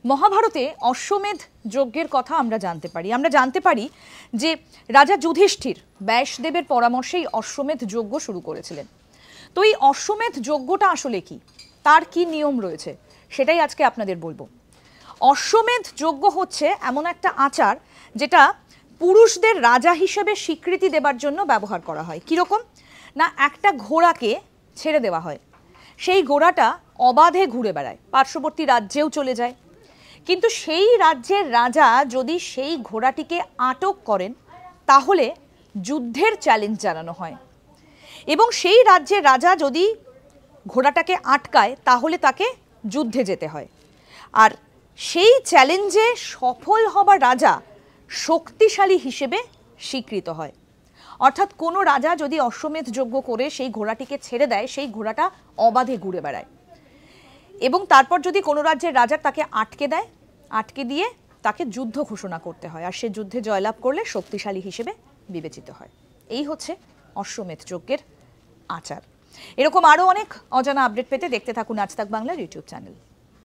মহাভারতে অশ্বমেধ যজ্ঞের কথা আমরা জানতে পারি যে রাজা যুধিষ্ঠির ব্যাসদেবের পরামর্শেই অশ্বমেধ যজ্ঞ শুরু করেছিলেন। তো এই অশ্বমেধ যজ্ঞটা আসলে কি, তার কি নিয়ম রয়েছে, সেটাই আজকে আপনাদের বলবো। অশ্বমেধ যজ্ঞ হচ্ছে এমন একটা আচার যেটা পুরুষদের রাজা হিসেবে স্বীকৃতি দেবার জন্য ব্যবহার করা হয়। কিরকম না, একটা ঘোড়াকে ছেড়ে দেওয়া হয়, সেই ঘোড়াটা অবাধে ঘুরে বেড়ায়, পার্শ্ববর্তী রাজ্যেও চলে যায়। কিন্তু সেই রাজ্যের রাজা যদি সেই ঘোড়াটিকে আটক করেন তাহলে যুদ্ধের চ্যালেঞ্জ জানানো হয়, এবং সেই রাজ্যের রাজা যদি ঘোড়াটাকে আটকায় তাহলে তাকে যুদ্ধে যেতে হয়। আর সেই চ্যালেঞ্জে সফল হবার রাজা শক্তিশালী হিসেবে স্বীকৃত হয়। অর্থাৎ কোনো রাজা যদি অশ্বমেধ যজ্ঞ করে সেই ঘোড়াটিকে ছেড়ে দেয়, সেই ঘোড়াটা অবাধে ঘুরে বেড়ায়, এবং তারপর যদি কোনো রাজ্যের রাজা তাকে আটকে দিয়ে তাকে যুদ্ধ ঘোষণা করতে হয়, আর সে যুদ্ধে জয়লাভ করলে শক্তিশালী হিসেবে বিবেচিত হয়। এই হচ্ছে অশ্বমেধ যজ্ঞের আচার। এরকম আরও অনেক অজানা আপডেট পেতে দেখতে থাকুন আজ তাক বাংলার ইউটিউব চ্যানেল।